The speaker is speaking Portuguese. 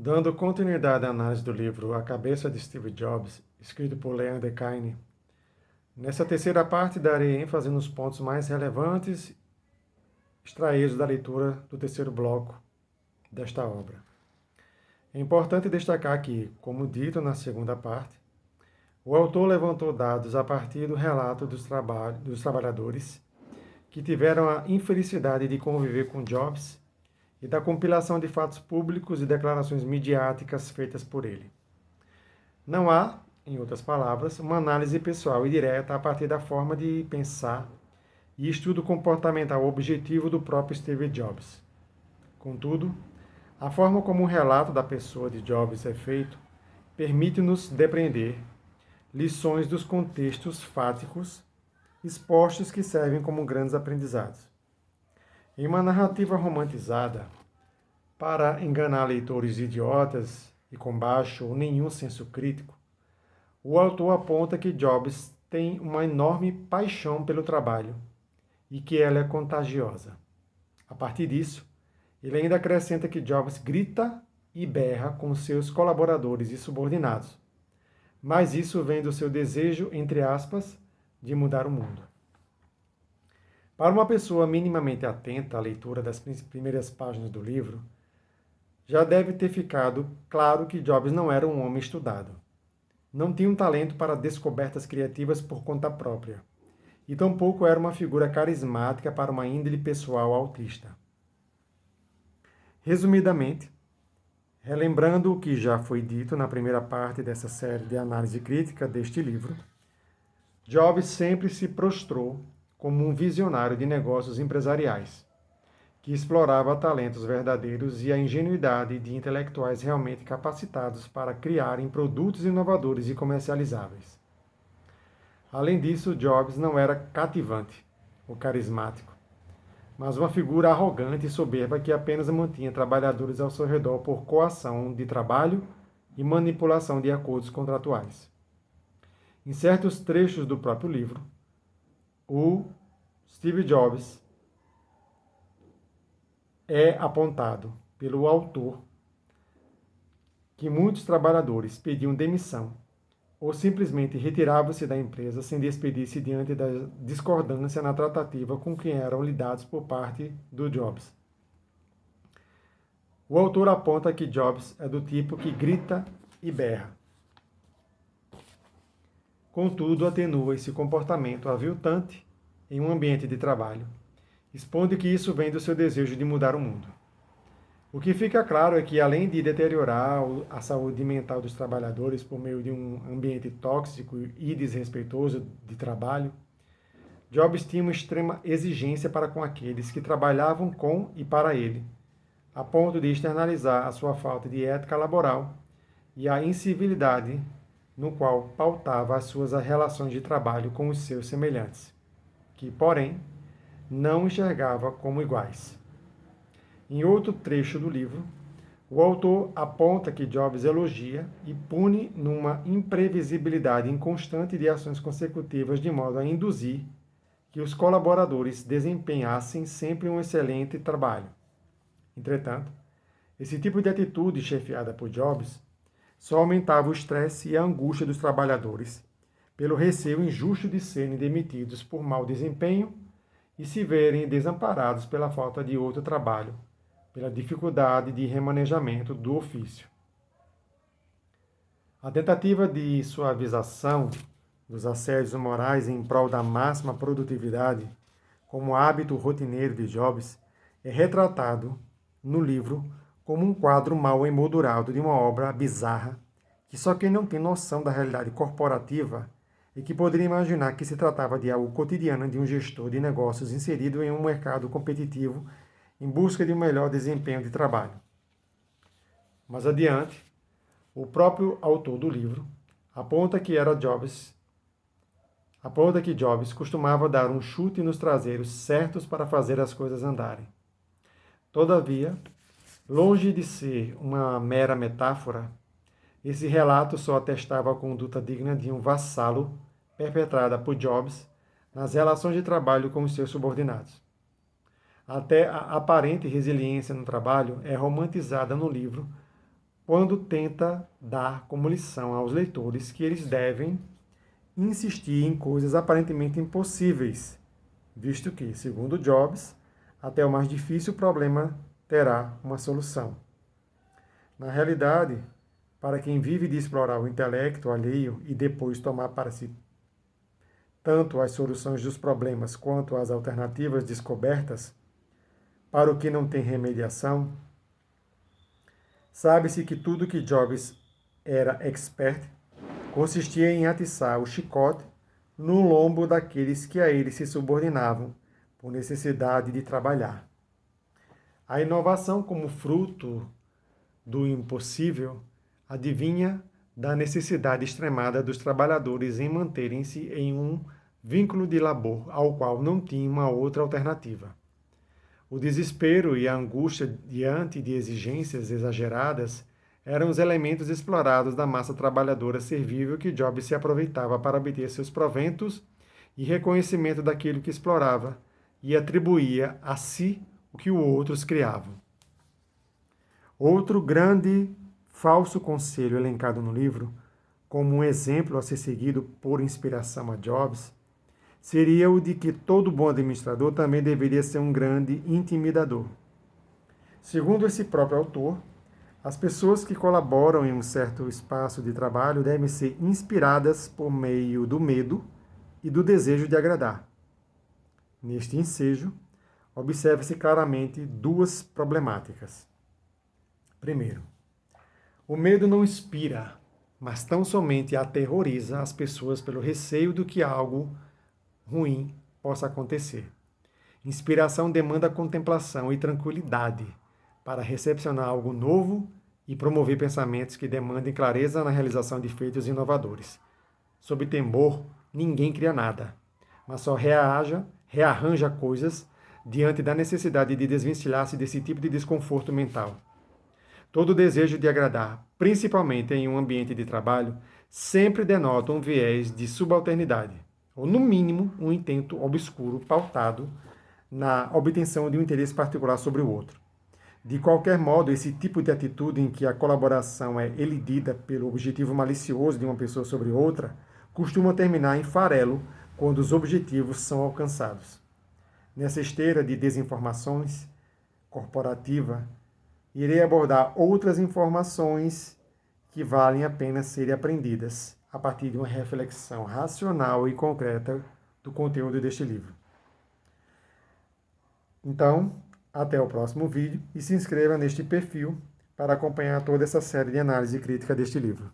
Dando continuidade à análise do livro A Cabeça de Steve Jobs, escrito por Leon Dekine, nessa terceira parte darei ênfase nos pontos mais relevantes extraídos da leitura do terceiro bloco desta obra. É importante destacar que, como dito na segunda parte, o autor levantou dados a partir do relato dos trabalhadores que tiveram a infelicidade de conviver com Jobs e da compilação de fatos públicos e declarações midiáticas feitas por ele. Não há, em outras palavras, uma análise pessoal e direta a partir da forma de pensar e estudo comportamental objetivo do próprio Steve Jobs. Contudo, a forma como o relato da pessoa de Jobs é feito permite-nos depreender lições dos contextos fáticos expostos que servem como grandes aprendizados. Em uma narrativa romantizada, para enganar leitores idiotas e com baixo ou nenhum senso crítico, o autor aponta que Jobs tem uma enorme paixão pelo trabalho e que ela é contagiosa. A partir disso, ele ainda acrescenta que Jobs grita e berra com seus colaboradores e subordinados, mas isso vem do seu desejo, entre aspas, de mudar o mundo. Para uma pessoa minimamente atenta à leitura das primeiras páginas do livro, já deve ter ficado claro que Jobs não era um homem estudado. Não tinha um talento para descobertas criativas por conta própria, e tampouco era uma figura carismática para uma índole pessoal autista. Resumidamente, relembrando o que já foi dito na primeira parte dessa série de análise crítica deste livro, Jobs sempre se prostrou como um visionário de negócios empresariais, que explorava talentos verdadeiros e a ingenuidade de intelectuais realmente capacitados para criarem produtos inovadores e comercializáveis. Além disso, Jobs não era cativante ou carismático, mas uma figura arrogante e soberba que apenas mantinha trabalhadores ao seu redor por coação de trabalho e manipulação de acordos contratuais. Em certos trechos do próprio livro, o Steve Jobs é apontado pelo autor que muitos trabalhadores pediam demissão ou simplesmente retiravam-se da empresa sem despedir-se diante da discordância na tratativa com quem eram lidados por parte do Jobs. O autor aponta que Jobs é do tipo que grita e berra. Contudo, atenua esse comportamento aviltante em um ambiente de trabalho, expondo que isso vem do seu desejo de mudar o mundo. O que fica claro é que, além de deteriorar a saúde mental dos trabalhadores por meio de um ambiente tóxico e desrespeitoso de trabalho, Jobs tinha uma extrema exigência para com aqueles que trabalhavam com e para ele, a ponto de externalizar a sua falta de ética laboral e a incivilidade no qual pautava as suas relações de trabalho com os seus semelhantes, que, porém, não enxergava como iguais. Em outro trecho do livro, o autor aponta que Jobs elogia e pune numa imprevisibilidade inconstante de ações consecutivas de modo a induzir que os colaboradores desempenhassem sempre um excelente trabalho. Entretanto, esse tipo de atitude chefiada por Jobs só aumentava o estresse e a angústia dos trabalhadores, pelo receio injusto de serem demitidos por mau desempenho e se verem desamparados pela falta de outro trabalho, pela dificuldade de remanejamento do ofício. A tentativa de suavização dos assédios morais em prol da máxima produtividade, como hábito rotineiro de Jobs, é retratado no livro como um quadro mal emoldurado de uma obra bizarra, que só quem não tem noção da realidade corporativa e que poderia imaginar que se tratava de algo cotidiano de um gestor de negócios inserido em um mercado competitivo em busca de um melhor desempenho de trabalho. Mais adiante, o próprio autor do livro aponta que Jobs costumava dar um chute nos traseiros certos para fazer as coisas andarem. Todavia, longe de ser uma mera metáfora, esse relato só atestava a conduta digna de um vassalo perpetrada por Jobs nas relações de trabalho com os seus subordinados. Até a aparente resiliência no trabalho é romantizada no livro quando tenta dar como lição aos leitores que eles devem insistir em coisas aparentemente impossíveis, visto que, segundo Jobs, até o mais difícil problema terá uma solução. Na realidade, para quem vive de explorar o intelecto alheio e depois tomar para si tanto as soluções dos problemas quanto as alternativas descobertas, para o que não tem remediação, sabe-se que tudo que Jobs era expert consistia em atiçar o chicote no lombo daqueles que a ele se subordinavam, por necessidade de trabalhar. A inovação como fruto do impossível adivinha da necessidade extremada dos trabalhadores em manterem-se em um vínculo de labor ao qual não tinha uma outra alternativa. O desespero e a angústia diante de exigências exageradas eram os elementos explorados da massa trabalhadora servível que Jobs se aproveitava para obter seus proventos e reconhecimento daquilo que explorava e atribuía a si o que os outros criavam. Outro grande falso conselho elencado no livro, como um exemplo a ser seguido por inspiração a Jobs, seria o de que todo bom administrador também deveria ser um grande intimidador. Segundo esse próprio autor, as pessoas que colaboram em um certo espaço de trabalho devem ser inspiradas por meio do medo e do desejo de agradar. Neste ensejo, observa-se claramente duas problemáticas. Primeiro, o medo não inspira, mas tão somente aterroriza as pessoas pelo receio do que algo ruim possa acontecer. Inspiração demanda contemplação e tranquilidade para recepcionar algo novo e promover pensamentos que demandem clareza na realização de feitos inovadores. Sob temor, ninguém cria nada, mas só rearranja coisas diante da necessidade de desvencilhar-se desse tipo de desconforto mental. Todo desejo de agradar, principalmente em um ambiente de trabalho, sempre denota um viés de subalternidade, ou no mínimo um intento obscuro pautado na obtenção de um interesse particular sobre o outro. De qualquer modo, esse tipo de atitude em que a colaboração é elidida pelo objetivo malicioso de uma pessoa sobre outra, costuma terminar em farelo quando os objetivos são alcançados. Nessa esteira de desinformações corporativa, irei abordar outras informações que valem a pena serem aprendidas a partir de uma reflexão racional e concreta do conteúdo deste livro. Então, até o próximo vídeo e se inscreva neste perfil para acompanhar toda essa série de análise crítica deste livro.